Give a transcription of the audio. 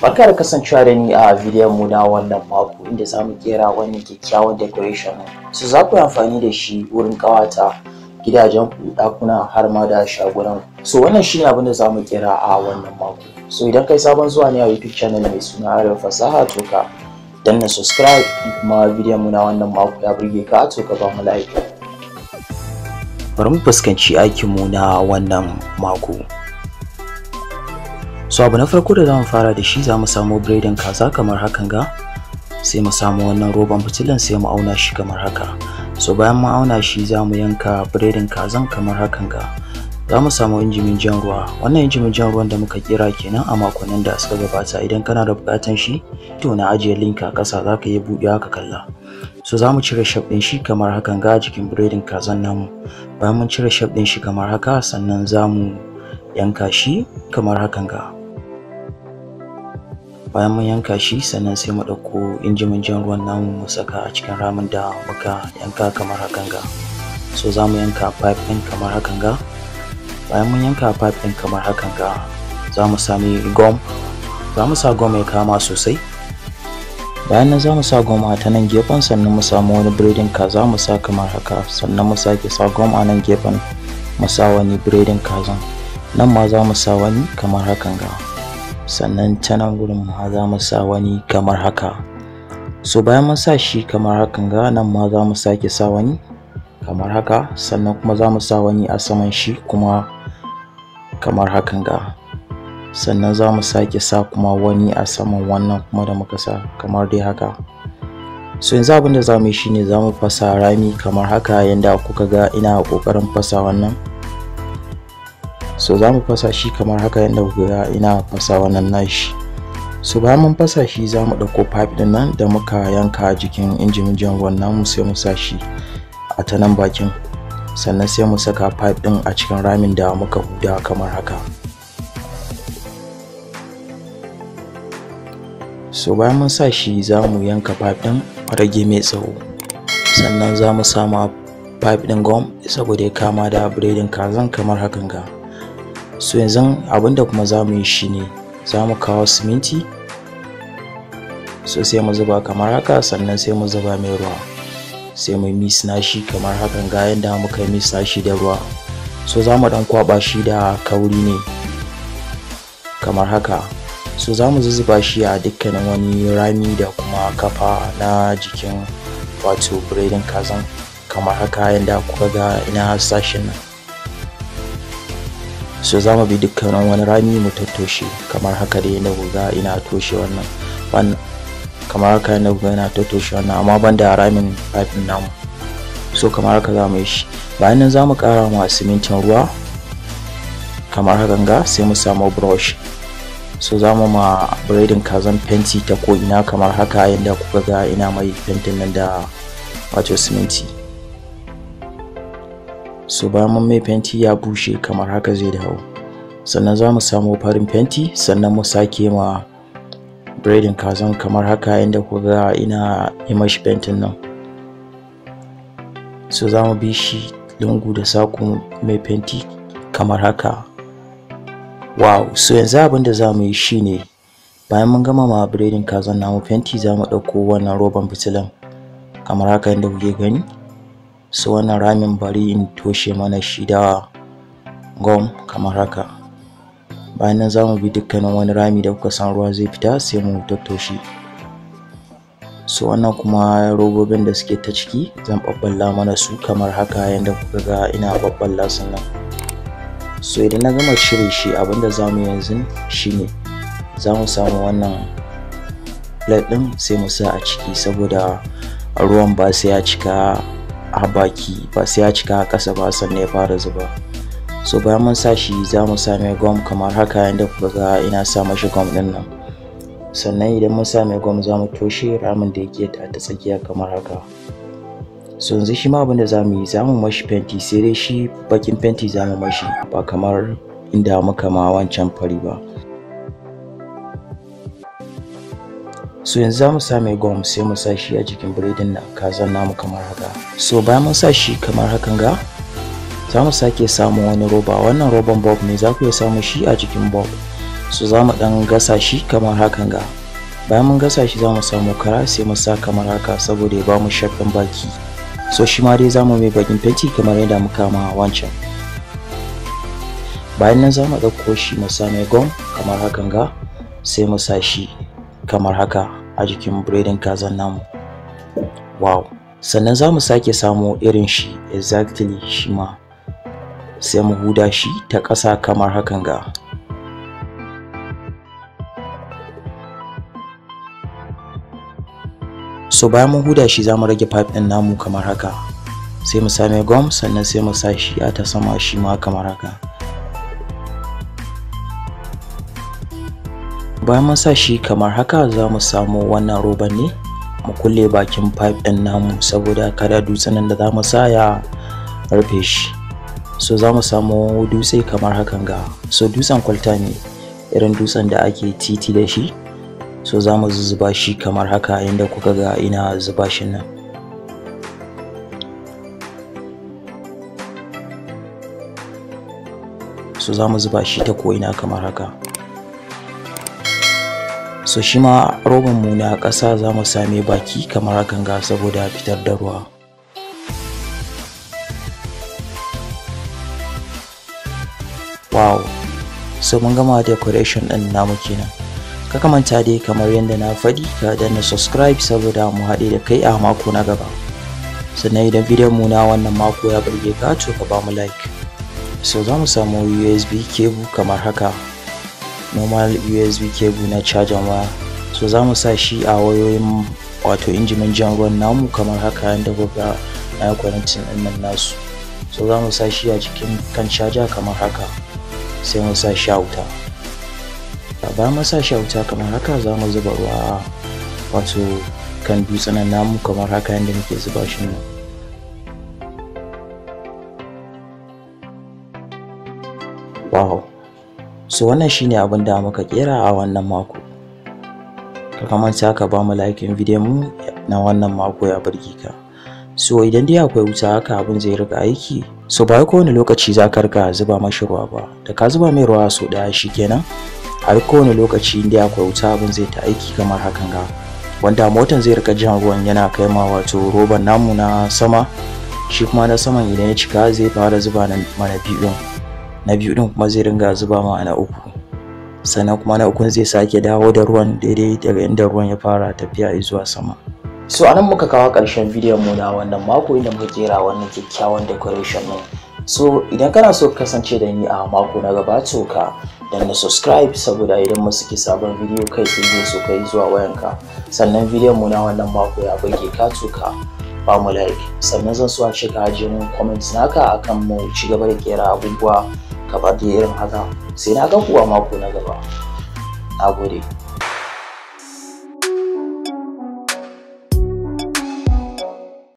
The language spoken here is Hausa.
Barka da kasancewa da ni a bidiyon mu na wannan mako inda zamu kera wannan kyakkyawan decoration. So za ku yi amfani da shi wurin ƙawata gidajen ku, ɗakuna har ma da shagunan. So wannan shine abin da zamu kera a wannan mako. So idan kai sabon zuwa ne a YouTube channel mai suna Arewa Fasaha to ka danna subscribe, kuma bidiyon mu na wannan mako ya burge ka to ka ba mu like. Bari mu fuskanci aikin mu na wannan mako. So abu na farko da zamu fara da shi zamu samu biredin kaza kamar hakan ga, sai mu samu wannan roban fitilan sai mu auna shi kamar haka. So bayan mu auna shi zamu yanka biredin kazan kamar hakan ga. Zamu samu injimin jan ruwa. Wannan injimin jan ruwan da muka kira kenan a makonnin da suka gabata. Idan kana da bukatan shi to na ajiye link a ƙasa, zaka iya buɗewa ka kalla. So zamu cire shape din shi kamar hakan ga jikin biredin kazan namu. Bayan mun cire shape din shi kamar haka, sannan zamu yanka shi kamar hakan ga. Bayan mun yanka shi sannan sai mu ɗauko injimin jan ruwan namu mu saka a cikin ramin da muka yanka kamar hakan ga. So za mu yanka pipe ɗin kamar hakan ga. Bayan mun yanka pipe ɗin kamar hakan ga, za mu sami gum. Za mu sa gum ya kama sosai. Bayan nan za mu sa gum a ta nan gefen, sannan mu samu wani biredin kaza mu sa kamar haka. Sannan mu sake sa gum a nan gefen mu sa wani biredin kazan. Nan ma za mu sa wani kamar hakan ga. Sannan ta nan gurin ma za mu sa wani kamar haka. So bayan mun sa shi kamar hakan ga, nan ma za mu sake sa wani kamar haka. Sannan kuma za mu sa wani a saman shi kuma kamar hakan ga. Sannan za mu sake sa kuma wani a saman wannan kuma da muka sa kamar dai haka. So yanzu abin da za mu yi shine za mu fasa rami kamar haka yanda kuka ga ina ƙoƙarin fasa wannan. So za mu fasa shi kamar haka yadda kuka ga ina fasa wannan nashi. So bayan mun fasa shi za mu ɗauko pipe ɗin nan da muka yanka a jikin injimin jan ruwan namu sai mu sa shi a ta nan bakin. Sannan sai mu saka pipe ɗin a cikin ramin da muka huda kamar haka. So bayan mun sa shi za mu yanka pipe ɗin rage mai tsawo. Sannan za mu sama pipe ɗin gum saboda ya kama da biredin kazan kamar hakan ga. So yanzu abinda kuma za mu yi shine za mu kawo siminti. So sai mu zuba kamar haka, sannan sai mu zuba mai ruwa, sai mu mix nashi kamar hakan ga yanda muka mix nashi da ruwa. So za mu dan kwaba shi da kauri ne kamar haka. So za mu zuzuba shi a dukkanin wani rami da kuma kafa na jikin wato biredin kazan kamar haka yanda kuka ga ina sashin nan. So za mu bi dukkanin wani rami mu tattoshe kamar haka dai na guga ina toshe wannan kamar haka na guga ina tattoshe wannan, amma banda ramin pipe namu. So kamar haka za mu yi shi. Bayan nan za mu ƙara ma simintin ruwa kamar hakan ga, sai mu samu brush. So za mu ma biredin kazan fenti ta ko ina kamar haka yanda kuka ga ina mai fentin nan da wato siminti. So bayan mun mai fenti ya bushe kamar haka zai dawo. Sannan za mu samu farin fenti, sannan mu sake ma biredin kazan kamar haka yanda kuka ga ina yi mashi fentin nan. So za mu bi shi lungu da saƙo mai fenti kamar haka. Wow! So yanzu abin da za mu yi shine bayan mun gama ma biredin kazan namu fenti, za mu ɗauko wannan roban fitilan kamar haka yanda kuke gani. So wannan ramin bari in toshe mana shi da gum kamar haka. Bayan nan za mu bi dukkanin wani rami da kuka san ruwa zai fita sai mu tattoshe. So wannan kuma robobin da suke ta ciki zan babballa mana su kamar haka yanda kuka ga ina babballa su nan. So idan na gama cire shi, abinda za mu yanzu shine za mu samu wannan plate ɗin sai mu sa a ciki, saboda ruwan ba sai ya cika a baki, ba sai ya cika a ƙasa ba sannan ya fara zuba. So bayan mun sa shi za mu sa mai gum kamar haka yanda kuka ga ina sa mashi gum ɗin nan. Sannan idan mun sa mai gum za mu toshe ramin da yake ta tsakiya kamar haka. So yanzu shi ma abin da za mu yi, za mu mashi fenti, sai dai shi bakin fenti za mu mashi ba kamar inda muka ma wancan fari ba. So yanzu za mu sa mai gum sai mu sa shi a jikin biredin nan kazan namu kamar haka. So bayan mun sa shi kamar hakan ga, za mu sake samu wani roba. Wannan roban bulb ne, za ku iya samu shi a jikin bulb. so za mu ɗan gasa shi kamar hakan ga. Bayan mun gasa shi za mu samu kara sai mu sa kamar haka saboda ya ba mu shape ɗin baki. So shi ma dai za mu mai bakin fenti kamar yadda muka ma wancan. Bayan nan za mu ɗauko shi mu sa mai gum kamar hakan ga, sai mu sa shi kamar haka a jikin biredin kazan namu. Wow! Sannan za mu sake samo irin shi exactly shi ma, sai mu huda shi ta ƙasa kamar hakan ga. So bayan mun huda shi za mu rage pipe ɗin namu kamar haka, sai mu sa mai gum sannan sai mu sa shi a ta sama shi ma kamar haka. Bayan mun sa shi kamar haka za mu samu wannan roban ne mu kulle bakin pipe ɗin namu saboda kada dutsen da za mu sa ya rufe shi. So za mu samu dutse kamar hakan ga. So dutsen kwalta ne, irin dutsen da ake titi da shi. So za mu zuba shi kamar haka yadda kuka ga ina zuba shi nan. So za mu zuba shi ta ko'ina kamar haka. So shi ma roban mu na ƙasa za mu same baki kamar hakan ga saboda fitar da ruwa. Wow! So mun gama decoration ɗin namu kenan. Ka manta dai kamar yadda na faɗi ka danna subscribe saboda mu haɗe da kai a mako na gaba. Sannan idan bidiyon mu na wannan mako ya burge ka to ka ba mu like. So za mu samu USB cable kamar haka, normal USB cable na cajan waya. So za mu sa shi a wayoyin wato injimin jan ruwan namu kamar haka yadda kuka na connecting ɗin nan nasu. So za mu sa shi a jikin kan caja kamar haka, sai mu sa shi a wuta. Bayan mun sa shi a wuta kamar haka za mu zuba ruwa wato kan dutsen namu kamar haka yadda muke zuba shi nan. Wow! So wannan shine abin da muka kera a wannan mako. Ka manta ka ba mu like bidiyon mu na wannan mako ya burge ka. So idan dai akwai wuta haka abin zai riga aiki. So ba kowane lokaci za ka riga zuba mashi ruwa ba, da ka zuba mai ruwa so ɗaya shikenan. Har kowane lokaci inda akwai wuta abin zai ta aiki kamar hakan ga, wanda motan zai rika jan ruwan yana kai ma wato roban namu na sama. Shi kuma na saman idan ya cika zai fara zuba mana na biyu din kuma zai ringa zuba ma na uku, sannan kuma na ukun zai sake dawo da ruwan daidai daga inda ruwan ya fara tafiya zuwa sama. So anan muka kawo ƙarshen bidiyon mu na wannan mako inda muka kera wannan kyakkyawan decoration din. So idan kana so ka kasance da ni a mako na gaba to ka danna subscribe saboda idan mun saki sabon bidiyo kai tsaye so kai zuwa wayanka. Sannan bidiyon mu na wannan mako ya burge ka to ka ba mu like, sannan zan so a ce ka ajiye mun comments naka akan mu ci gaba da kera abubuwa kamar da irin haka. Sai na ga ku a mako na gaba. Nagode.